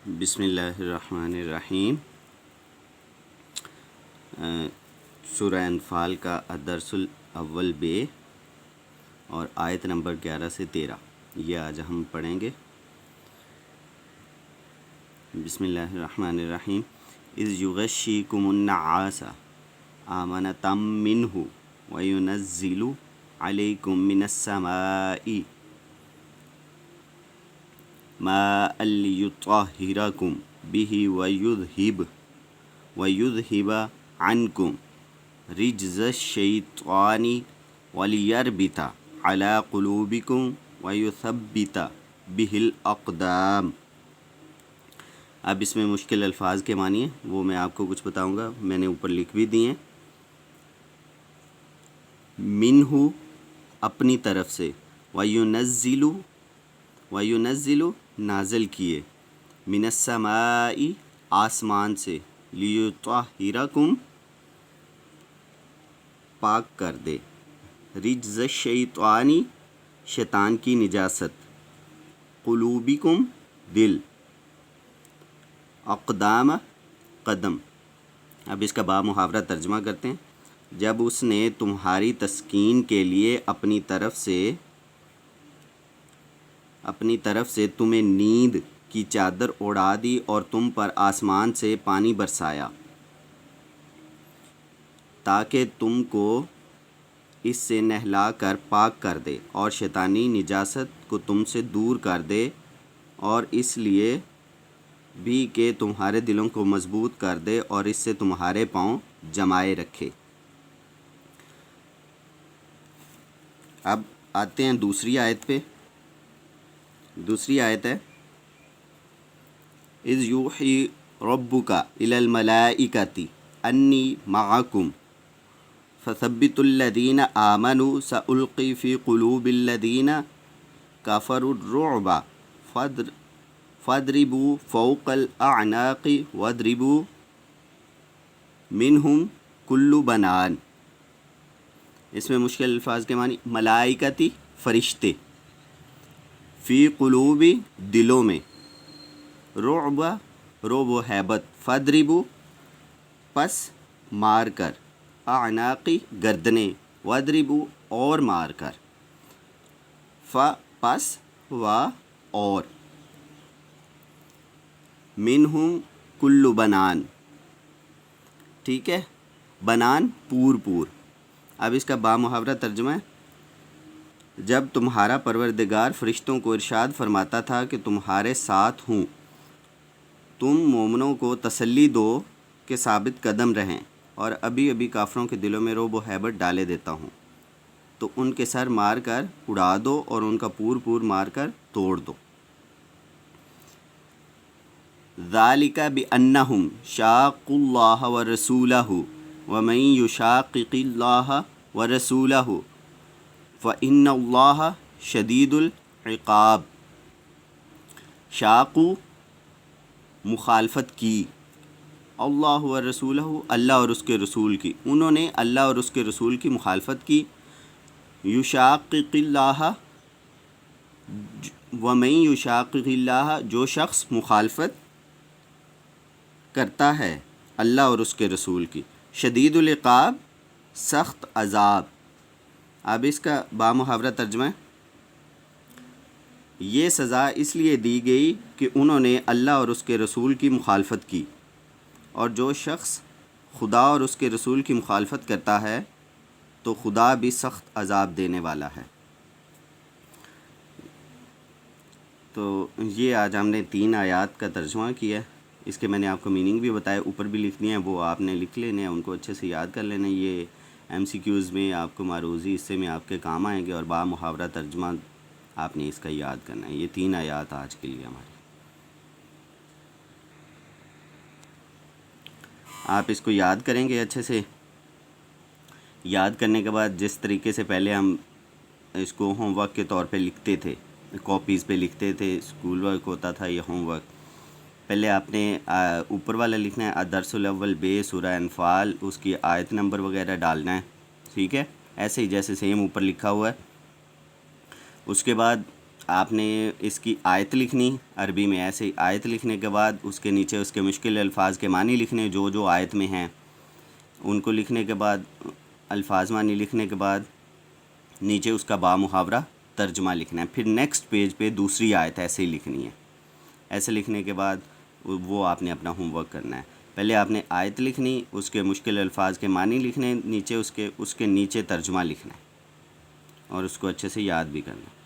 بسم اللہ الرحمن الرحیم۔ سورہ انفال کا الدرس الاول بے اور آیت نمبر 11 سے 13 یہ آج ہم پڑھیں گے۔ بسم اللہ الرحمن الرحیم۔ اذ یغشیکم النعاس آمنۃ منہ وینزل علیکم من السماء ماء لیطہرکم بہ ویذہب عنکم رجز الشیطان ولیربط علی قلوبکم ویثبت بہ الاقدام۔ اب اس میں مشکل الفاظ کے معنی ہیں، وہ میں آپ کو کچھ بتاؤں گا، میں نے اوپر لکھ بھی دیے ہیں۔ منہ اپنی طرف سے، وینزل نازل کیے، من السماء آسمان سے، لیطہرکم پاک کر دے، رجز الشیطانی شیطان کی نجاست، قلوبکم دل، اقدام قدم۔ اب اس کا با محاورہ ترجمہ کرتے ہیں۔ جب اس نے تمہاری تسکین کے لیے اپنی طرف سے تمہیں نیند کی چادر اڑا دی اور تم پر آسمان سے پانی برسایا تاکہ تم کو اس سے نہلا کر پاک کر دے اور شیطانی نجاست کو تم سے دور کر دے، اور اس لیے بھی کہ تمہارے دلوں کو مضبوط کر دے اور اس سے تمہارے پاؤں جمائے رکھے۔ اب آتے ہیں دوسری آیت پہ۔ دوسری آیت ہے اذ یوحی ربک الی الملائکۃ انی معکم فثبتوا الذین آمنوا سألقی فی قلوب الذین کفروا الرعب فاضربوا فوق الاعناق واضربوا منہم کل بنان۔ اس میں مشکل الفاظ کے معنی، ملائکتی فرشتے، فی قلوب دلوں میں، رعب و ہیبت، فاضربوا پس مار کر، اعناقی گردنیں، واضربوا اور مار کر، پس و اور، منہم کل بنان، ٹھیک ہے، بنان پور۔ اب اس کا با محاورہ ترجمہ ہے۔ جب تمہارا پروردگار فرشتوں کو ارشاد فرماتا تھا کہ تمہارے ساتھ ہوں، تم مومنوں کو تسلی دو کہ ثابت قدم رہیں، اور ابھی کافروں کے دلوں میں رعب و ہیبت ڈالے دیتا ہوں، تو ان کے سر مار کر اڑا دو اور ان کا پور مار کر توڑ دو۔ ذالک بأنہم شاقوا اللہ ورسولہ ومن یشاقق اللہ ورسولہ فإن اللہ شدید العقاب۔ شاقوا مخالفت کی، اللہ و رسولہ اللہ اور اس کے رسول کی، انہوں نے اللہ اور اس کے رسول کی مخالفت کی۔ یشاقق اللہ ومن یشاقق اللہ، جو شخص مخالفت کرتا ہے اللہ اور اس کے رسول کی، شدید العقاب سخت عذاب۔ اب اس کا با محاورہ ترجمہ ہے۔ یہ سزا اس لیے دی گئی کہ انہوں نے اللہ اور اس کے رسول کی مخالفت کی، اور جو شخص خدا اور اس کے رسول کی مخالفت کرتا ہے تو خدا بھی سخت عذاب دینے والا ہے۔ تو یہ آج ہم نے 3 آیات کا ترجمہ کیا ہے۔ اس کے میں نے آپ کو میننگ بھی بتایا، اوپر بھی لکھ دیے ہیں، وہ آپ نے لکھ لینے ہیں، ان کو اچھے سے یاد کر لینا۔ یہ MCQs میں آپ کو معروضی حصے میں آپ کے کام آئیں گے، اور با محاورہ ترجمہ آپ نے اس کا یاد کرنا ہے۔ یہ 3 آیات آج کے لیے ہماری۔ آپ اس کو یاد کریں گے اچھے سے۔ یاد کرنے کے بعد جس طریقے سے پہلے ہم اس کو ہوم ورک کے طور پہ لکھتے تھے، کاپیز پہ لکھتے تھے، اسکول ورک ہوتا تھا یہ ہوم ورک، پہلے آپ نے اوپر والا لکھنا ہے الدرس الاول بے سورہ انفال، اس کی آیت نمبر وغیرہ ڈالنا ہے، ٹھیک ہے، ایسے ہی جیسے سیم اوپر لکھا ہوا ہے۔ اس کے بعد آپ نے اس کی آیت لکھنی عربی میں، ایسے ہی آیت لکھنے کے بعد اس کے نیچے اس کے مشکل الفاظ کے معنی لکھنے، جو جو آیت میں ہیں ان کو لکھنے کے بعد، الفاظ معنی لکھنے کے بعد نیچے اس کا بامحاورہ ترجمہ لکھنا ہے. پھر نیکسٹ پیج پہ دوسری آیت ایسے ہی لکھنی ہے. ایسے لکھنے کے بعد وہ آپ نے اپنا ہوم ورک کرنا ہے. پہلے آپ نے آیت لکھنی، اس کے مشکل الفاظ کے معنی لکھنے، نیچے اس کے نیچے ترجمہ لکھنا ہے اور اس کو اچھے سے یاد بھی کرنا ہے.